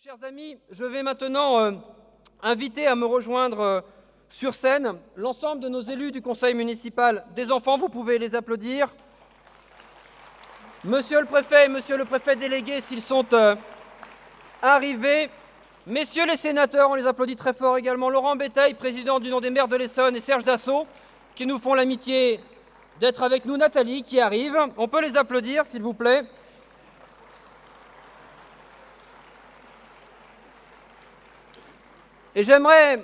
Chers amis, je vais maintenant inviter à me rejoindre sur scène l'ensemble de nos élus du conseil municipal des enfants. Vous pouvez les applaudir. Monsieur le préfet et monsieur le préfet délégué, s'ils sont arrivés. Messieurs les sénateurs, on les applaudit très fort également. Laurent Béteille, président d'Union des maires de l'Essonne, et Serge Dassault, qui nous font l'amitié d'être avec nous. Nathalie, qui arrive. On peut les applaudir, s'il vous plaît. Et j'aimerais...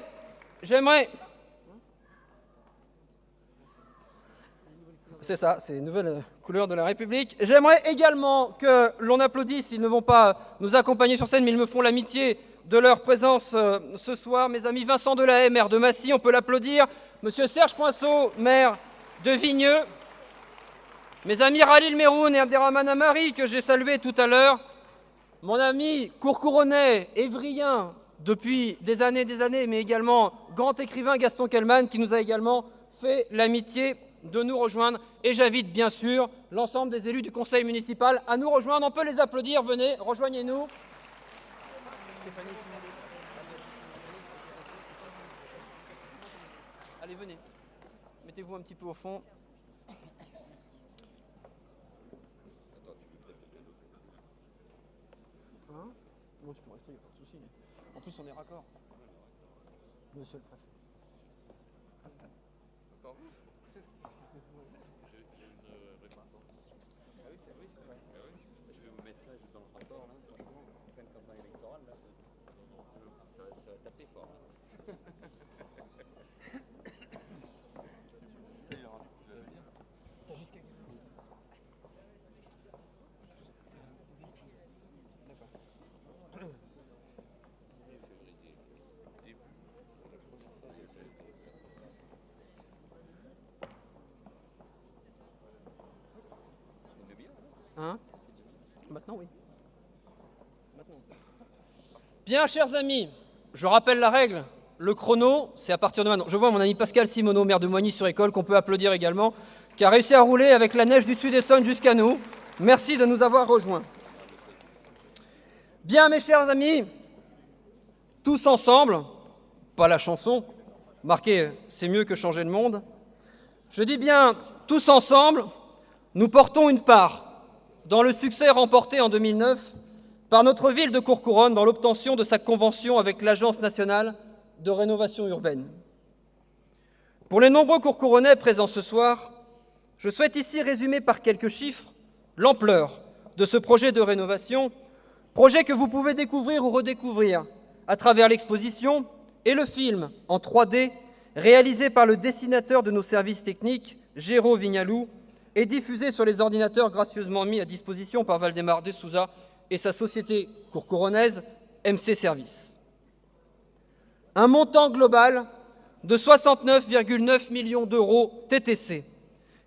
C'est ça, c'est une nouvelle couleur de la République. J'aimerais également que l'on applaudisse, ils ne vont pas nous accompagner sur scène, mais ils me font l'amitié de leur présence ce soir. Mes amis Vincent Delahaye, maire de Massy, on peut l'applaudir. Monsieur Serge Poinceau, maire de Vigneux. Mes amis Ralil Meroun et Abderrahmane Amari, que j'ai salué tout à l'heure. Mon ami courcouronnais, évrien, depuis des années, mais également grand écrivain Gaston Kellmann, qui nous a également fait l'amitié de nous rejoindre. Et j'invite bien sûr l'ensemble des élus du conseil municipal à nous rejoindre. On peut les applaudir, venez, rejoignez-nous. Allez, venez, mettez-vous un petit peu au fond. Non, tu peux rester, il n'y a pas de souci. En plus, on est raccord. Monsieur le préfet. D'accord. J'ai une reconnaissance. Ah oui, c'est vrai. Ah oui. Je vais vous mettre ça dans le rapport, là, franchement, en pleine campagne électorale, là. Ça va taper fort, là. Ça ira. Tu vas venir? T'as juste quelques minutes. Hein? Maintenant, oui. Maintenant. Bien, chers amis, je rappelle la règle. Le chrono, c'est à partir de maintenant. Je vois mon ami Pascal Simoneau, maire de Moigny-sur-École, qu'on peut applaudir également, qui a réussi à rouler avec la neige du Sud-Essonne jusqu'à nous. Merci de nous avoir rejoints. Bien, mes chers amis, tous ensemble, pas la chanson, marquez « c'est mieux que changer le monde », je dis bien tous ensemble, nous portons une part dans le succès remporté en 2009 par notre ville de Courcouronnes dans l'obtention de sa convention avec l'Agence nationale de rénovation urbaine. Pour les nombreux Courcouronnais présents ce soir, je souhaite ici résumer par quelques chiffres l'ampleur de ce projet de rénovation, projet que vous pouvez découvrir ou redécouvrir à travers l'exposition et le film en 3D réalisé par le dessinateur de nos services techniques, Géraud Vignalou, et diffusé sur les ordinateurs gracieusement mis à disposition par Valdemar de Souza et sa société courcouronnaise MC Service. Un montant global de 69,9 millions d'euros TTC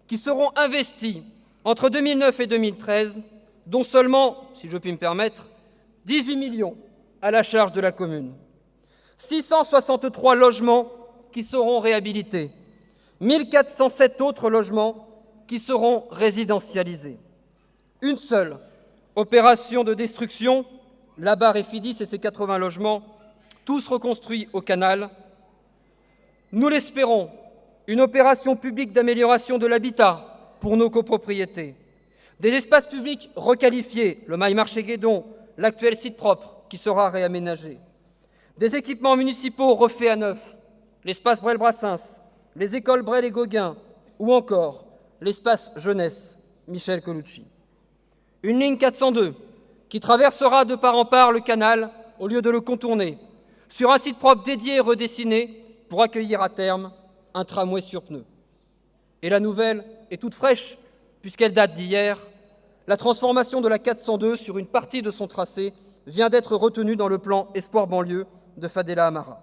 qui seront investis entre 2009 et 2013, dont seulement, si je puis me permettre, 18 millions à la charge de la commune. 663 logements qui seront réhabilités, 1407 autres logements qui seront résidentialisés. Une seule opération de destruction, la barre Efidis et ses 80 logements, tous reconstruits au canal. Nous l'espérons, une opération publique d'amélioration de l'habitat pour nos copropriétés. Des espaces publics requalifiés, le Mail-Marché Guédon, l'actuel site propre qui sera réaménagé. Des équipements municipaux refaits à neuf, l'espace Brel-Brassens, les écoles Brel et Gauguin, ou encore l'espace jeunesse Michel Colucci. Une ligne 402 qui traversera de part en part le canal au lieu de le contourner, sur un site propre dédié et redessiné pour accueillir à terme un tramway sur pneus. Et la nouvelle est toute fraîche, puisqu'elle date d'hier. La transformation de la 402 sur une partie de son tracé vient d'être retenue dans le plan Espoir banlieue de Fadela Amara.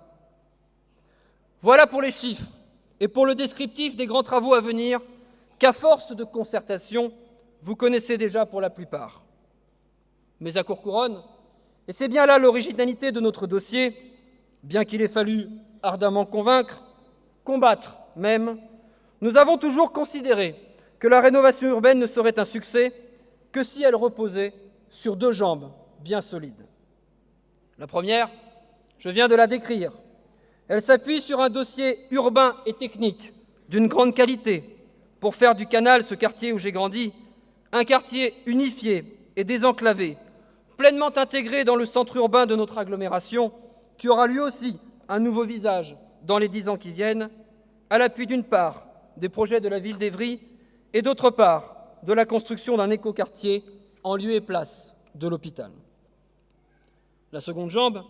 Voilà pour les chiffres et pour le descriptif des grands travaux à venir qu'à force de concertation, vous connaissez déjà pour la plupart. Mais à Courcouronnes, et c'est bien là l'originalité de notre dossier, bien qu'il ait fallu ardemment convaincre, combattre même, nous avons toujours considéré que la rénovation urbaine ne serait un succès que si elle reposait sur deux jambes bien solides. La première, je viens de la décrire. Elle s'appuie sur un dossier urbain et technique d'une grande qualité pour faire du Canal, ce quartier où j'ai grandi, un quartier unifié et désenclavé, pleinement intégré dans le centre urbain de notre agglomération, qui aura lui aussi un nouveau visage dans les 10 ans qui viennent, à l'appui d'une part des projets de la ville d'Évry et d'autre part de la construction d'un écoquartier en lieu et place de l'hôpital. La seconde jambe,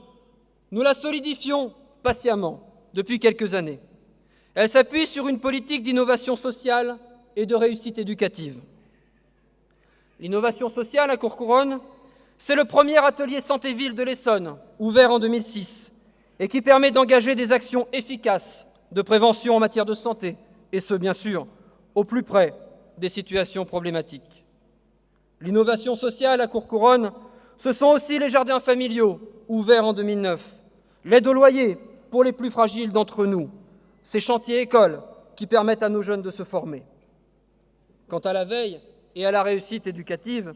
nous la solidifions patiemment depuis quelques années. Elle s'appuie sur une politique d'innovation sociale et de réussite éducative. L'innovation sociale à Courcouronnes, c'est le premier atelier santé-ville de l'Essonne, ouvert en 2006, et qui permet d'engager des actions efficaces de prévention en matière de santé, et ce, bien sûr, au plus près des situations problématiques. L'innovation sociale à Courcouronnes, ce sont aussi les jardins familiaux, ouverts en 2009, l'aide au loyer pour les plus fragiles d'entre nous, ces chantiers écoles qui permettent à nos jeunes de se former. Quant à la veille et à la réussite éducative,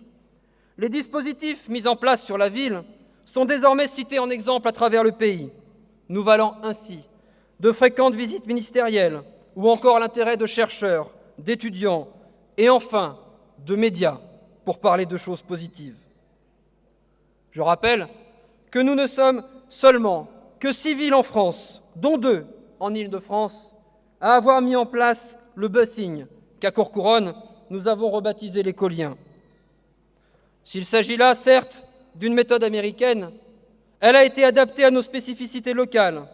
les dispositifs mis en place sur la ville sont désormais cités en exemple à travers le pays, nous valant ainsi de fréquentes visites ministérielles ou encore l'intérêt de chercheurs, d'étudiants et enfin de médias pour parler de choses positives. Je rappelle que nous ne sommes seulement que 6 villes en France, dont 2 en Île-de-France, à avoir mis en place le busing qu'à Courcouronnes, nous avons rebaptisé l'écolien. S'il s'agit là, certes, d'une méthode américaine, elle a été adaptée à nos spécificités locales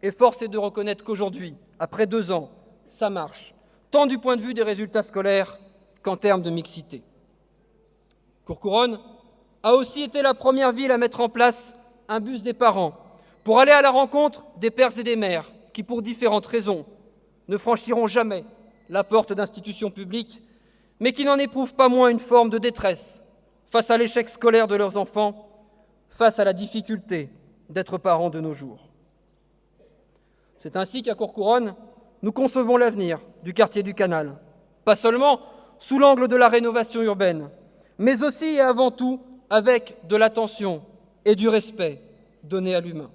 et force est de reconnaître qu'aujourd'hui, après 2 ans, ça marche, tant du point de vue des résultats scolaires qu'en termes de mixité. Courcouronnes a aussi été la première ville à mettre en place un bus des parents pour aller à la rencontre des pères et des mères qui, pour différentes raisons, ne franchiront jamais la porte d'institutions publiques, mais qui n'en éprouvent pas moins une forme de détresse face à l'échec scolaire de leurs enfants, face à la difficulté d'être parents de nos jours. C'est ainsi qu'à Courcouronnes, nous concevons l'avenir du quartier du Canal, pas seulement sous l'angle de la rénovation urbaine, mais aussi et avant tout avec de l'attention et du respect donnés à l'humain.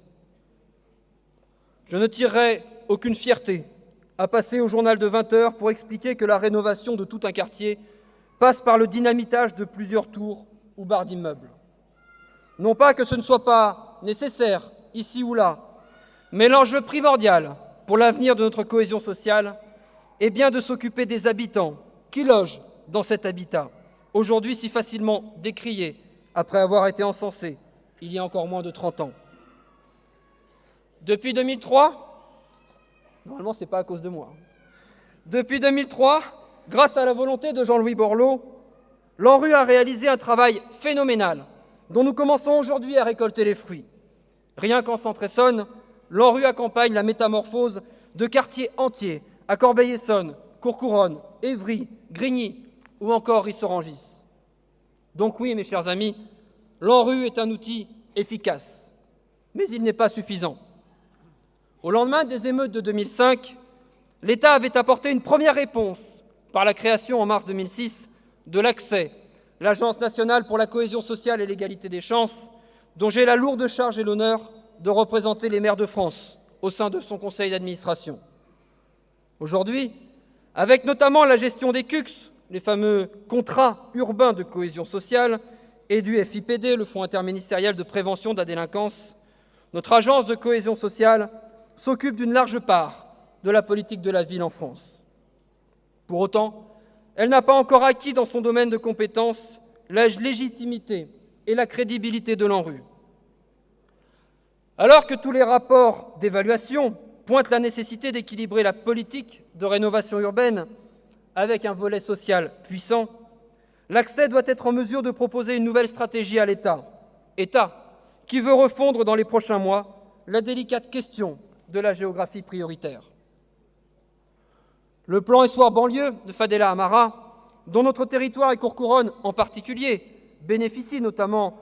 Je ne tirerai aucune fierté à passer au journal de 20 heures pour expliquer que la rénovation de tout un quartier passe par le dynamitage de plusieurs tours ou barres d'immeubles. Non pas que ce ne soit pas nécessaire, ici ou là, mais l'enjeu primordial pour l'avenir de notre cohésion sociale est bien de s'occuper des habitants qui logent dans cet habitat, aujourd'hui si facilement décrié après avoir été encensé il y a encore moins de 30 ans. Depuis 2003, normalement ce n'est pas à cause de moi, depuis 2003, grâce à la volonté de Jean-Louis Borloo, l'ANRU a réalisé un travail phénoménal dont nous commençons aujourd'hui à récolter les fruits. Rien qu'en Centre-Essonne, l'ANRU accompagne la métamorphose de quartiers entiers à Corbeil-Essonnes, Courcouronnes, Évry, Grigny ou encore Rissorangis. Donc oui, mes chers amis, l'ANRU est un outil efficace, mais il n'est pas suffisant. Au lendemain des émeutes de 2005, l'État avait apporté une première réponse par la création en mars 2006 de l'ACSEI, l'Agence nationale pour la cohésion sociale et l'égalité des chances, dont j'ai la lourde charge et l'honneur de représenter les maires de France au sein de son conseil d'administration. Aujourd'hui, avec notamment la gestion des CUCS, les fameux contrats urbains de cohésion sociale, et du FIPD, le Fonds interministériel de prévention de la délinquance, notre agence de cohésion sociale s'occupe d'une large part de la politique de la ville en France. Pour autant, elle n'a pas encore acquis dans son domaine de compétences la légitimité et la crédibilité de l'ANRU. Alors que tous les rapports d'évaluation pointent la nécessité d'équilibrer la politique de rénovation urbaine avec un volet social puissant, l'ACSEI doit être en mesure de proposer une nouvelle stratégie à l'État qui veut refondre dans les prochains mois la délicate question de la géographie prioritaire. Le plan Espoir banlieue de Fadela Amara, dont notre territoire et Courcouronnes en particulier bénéficient notamment